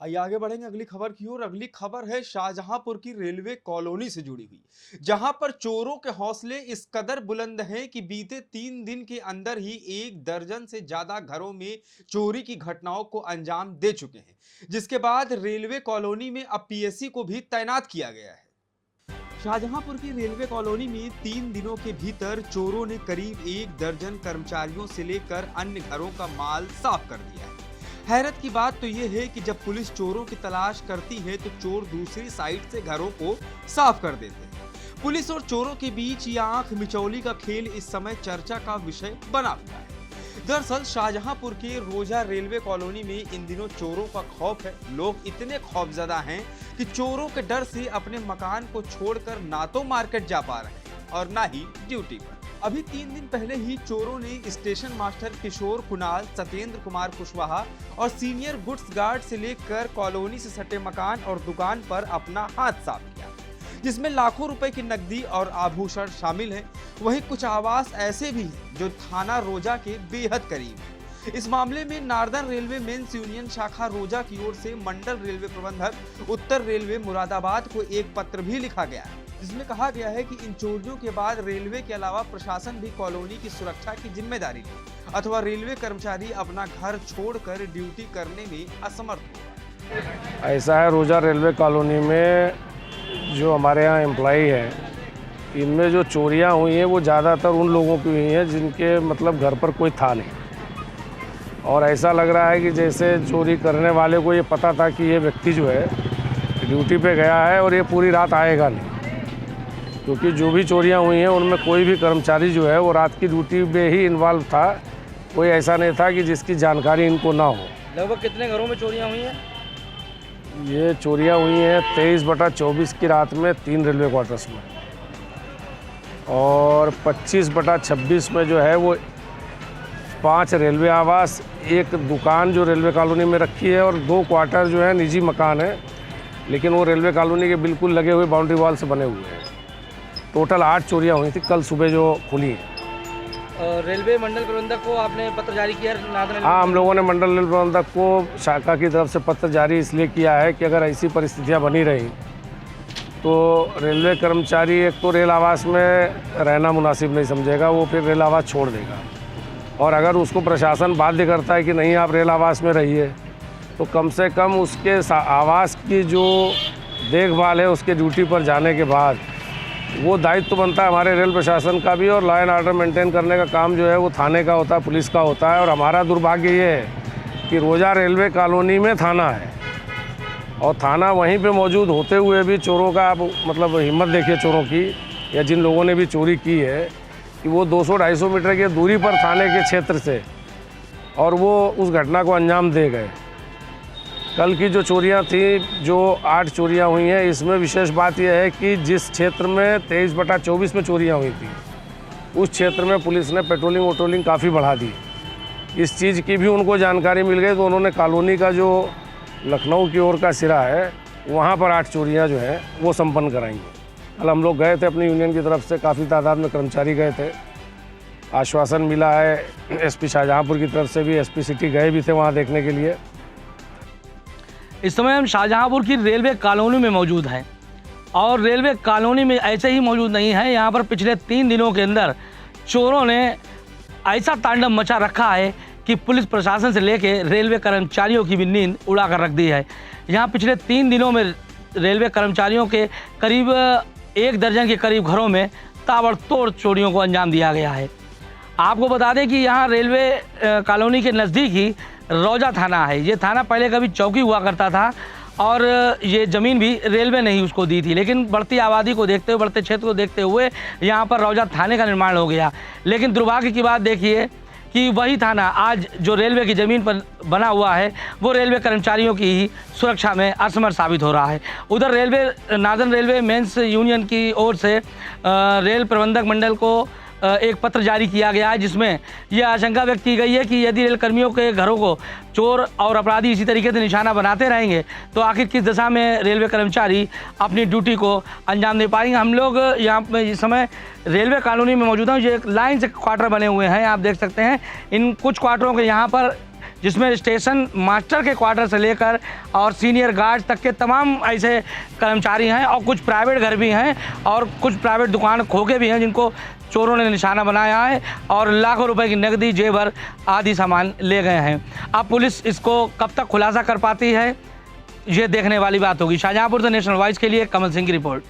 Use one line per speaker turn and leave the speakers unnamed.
आइए आगे बढ़ेंगे अगली खबर की ओर। अगली खबर है शाहजहांपुर की रेलवे कॉलोनी से जुड़ी हुई, जहां पर चोरों के हौसले इस कदर बुलंद हैं कि बीते 3 दिन के अंदर ही 1 दर्जन से ज्यादा घरों में चोरी की घटनाओं को अंजाम दे चुके हैं, जिसके बाद रेलवे कॉलोनी में अब पीएससी को भी तैनात किया गया है। शाहजहांपुर की रेलवे कॉलोनी में 3 दिनों के भीतर चोरों ने करीब 1 दर्जन कर्मचारियों से लेकर अन्य घरों का माल साफ कर दिया है। हैरत की बात तो यह है कि जब पुलिस चोरों की तलाश करती है तो चोर दूसरी साइड से घरों को साफ कर देते हैं। पुलिस और चोरों के बीच यह आंख मिचौली का खेल इस समय चर्चा का विषय बना हुआ है। दरअसल शाहजहांपुर के रोजा रेलवे कॉलोनी में इन दिनों चोरों का खौफ है। लोग इतने खौफजदा हैं कि चोरों के डर से अपने मकान को छोड़कर ना तो मार्केट जा पा रहे हैं और ना ही ड्यूटी पर। अभी 3 दिन पहले ही चोरों ने स्टेशन मास्टर किशोर कुणाल, सत्येंद्र कुमार कुशवाहा और सीनियर गुड्स गार्ड से लेकर कॉलोनी से सटे मकान और दुकान पर अपना हाथ साफ किया, जिसमें लाखों रुपए की नकदी और आभूषण शामिल हैं। वहीं कुछ आवास ऐसे भी हैं जो थाना रोजा के बेहद करीब हैं। इस मामले में नार्दर्न रेलवे मेंस यूनियन शाखा रोजा की ओर से मंडल रेलवे प्रबंधक उत्तर रेलवे मुरादाबाद को एक पत्र भी लिखा गया है, जिसमें कहा गया है कि इन चोरियों के बाद रेलवे के अलावा प्रशासन भी कॉलोनी की सुरक्षा की जिम्मेदारी ले, अथवा रेलवे कर्मचारी अपना घर छोड़कर ड्यूटी करने में असमर्थ होगा।
ऐसा है, रोजा रेलवे कॉलोनी में जो हमारे यहाँ एम्प्लॉई है, इनमें जो चोरियाँ हुई हैं वो ज़्यादातर उन लोगों की हुई हैं जिनके मतलब घर पर कोई था नहीं, और ऐसा लग रहा है कि जैसे चोरी करने वाले को ये पता था कि ये व्यक्ति जो है ड्यूटी पे गया है और ये पूरी रात आएगा नहीं, क्योंकि जो भी चोरियां हुई हैं उनमें कोई भी कर्मचारी जो है वो रात की ड्यूटी में ही इन्वॉल्व था। कोई ऐसा नहीं था कि जिसकी जानकारी इनको ना हो।
लगभग कितने घरों में चोरियां हुई हैं?
ये चोरियां हुई हैं 23/24 की रात में 3 रेलवे क्वार्टर्स में, और 25/26 में जो है वो 5 रेलवे आवास, एक दुकान जो रेलवे कॉलोनी में रखी है, और 2 क्वार्टर जो है निजी मकान है, लेकिन वो रेलवे कॉलोनी के बिल्कुल लगे हुए बाउंड्री वॉल से बने हुए हैं। टोटल 8 चोरियां हुई थी कल सुबह जो खुली हैं।
रेलवे मंडल प्रबंधक को आपने पत्र जारी किया है?
हाँ, हम लोगों ने मंडल रेल प्रबंधक को शाखा की तरफ से पत्र जारी इसलिए किया है कि अगर ऐसी परिस्थितियां बनी रही तो रेलवे कर्मचारी एक तो रेल आवास में रहना मुनासिब नहीं समझेगा, वो फिर रेल आवास छोड़ देगा, और अगर उसको प्रशासन बाध्य करता है कि नहीं आप रेल आवास में रहिए, तो कम से कम उसके आवास की जो देखभाल है उसके ड्यूटी पर जाने के बाद वो दायित्व तो बनता है हमारे रेल प्रशासन का भी, और लॉ एंड ऑर्डर मेंटेन करने का काम जो है वो थाने का होता है, पुलिस का होता है। और हमारा दुर्भाग्य ये है कि रोजा रेलवे कॉलोनी में थाना है, और थाना वहीं पे मौजूद होते हुए भी चोरों का आप मतलब हिम्मत देखिए चोरों की, या जिन लोगों ने भी चोरी की है, कि वो 200-250 मीटर की दूरी पर थाने के क्षेत्र से और वो उस घटना को अंजाम दे गए। कल की जो चोरियां थी, जो 8 चोरियां हुई हैं, इसमें विशेष बात यह है कि जिस क्षेत्र में 23/24 में चोरियां हुई थी, उस क्षेत्र में पुलिस ने पेट्रोलिंग काफ़ी बढ़ा दी। इस चीज़ की भी उनको जानकारी मिल गई, तो उन्होंने कॉलोनी का जो लखनऊ की ओर का सिरा है वहाँ पर 8 चोरियाँ जो हैं वो संपन्न कराएंगे। कल हम लोग गए थे अपनी यूनियन की तरफ से, काफ़ी तादाद में कर्मचारी गए थे। आश्वासन मिला है एसपी शाहजहांपुर की तरफ से भी, एसपी सिटी गए भी थे वहाँ देखने के लिए।
इस समय हम शाहजहांपुर की रेलवे कॉलोनी में मौजूद हैं, और रेलवे कॉलोनी में ऐसे ही मौजूद नहीं है। यहाँ पर पिछले 3 दिनों के अंदर चोरों ने ऐसा तांडव मचा रखा है कि पुलिस प्रशासन से लेके रेलवे कर्मचारियों की भी नींद उड़ा कर रख दी है। यहाँ पिछले 3 दिनों में रेलवे कर्मचारियों के करीब 1 दर्जन के करीब घरों में ताबड़तोड़ चोरियों को अंजाम दिया गया है। आपको बता दें कि यहाँ रेलवे कॉलोनी के नज़दीक ही रौजा थाना है। ये थाना पहले कभी चौकी हुआ करता था, और ये ज़मीन भी रेलवे ने ही उसको दी थी, लेकिन बढ़ती आबादी को देखते हुए, बढ़ते क्षेत्र को देखते हुए यहाँ पर रौजा थाने का निर्माण हो गया। लेकिन दुर्भाग्य की बात देखिए कि वही थाना आज जो रेलवे की ज़मीन पर बना हुआ है वो रेलवे कर्मचारियों की ही सुरक्षा में असमर्थ साबित हो रहा है। उधर railway northern railway men's union की ओर से रेल प्रबंधक मंडल को एक पत्र जारी किया गया है, जिसमें यह आशंका व्यक्त की गई है कि यदि रेल कर्मियों के घरों को चोर और अपराधी इसी तरीके से निशाना बनाते रहेंगे तो आखिर किस दशा में रेलवे कर्मचारी अपनी ड्यूटी को अंजाम दे पाएंगे। हम लोग यहाँ पर इस समय रेलवे कॉलोनी में मौजूद हैं। ये एक लाइन से क्वार्टर बने हुए हैं, आप देख सकते हैं। इन कुछ क्वार्टरों के यहाँ पर जिसमें स्टेशन मास्टर के क्वार्टर से लेकर और सीनियर गार्ड तक के तमाम ऐसे कर्मचारी हैं और कुछ प्राइवेट घर भी हैं और कुछ प्राइवेट दुकान खोखे भी हैं जिनको चोरों ने निशाना बनाया है और लाखों रुपए की नकदी, जेवर आदि सामान ले गए हैं। अब पुलिस इसको कब तक खुलासा कर पाती है, ये देखने वाली बात होगी। शाहजहांपुर से नेशनल वॉइस के लिए कमल सिंह की रिपोर्ट।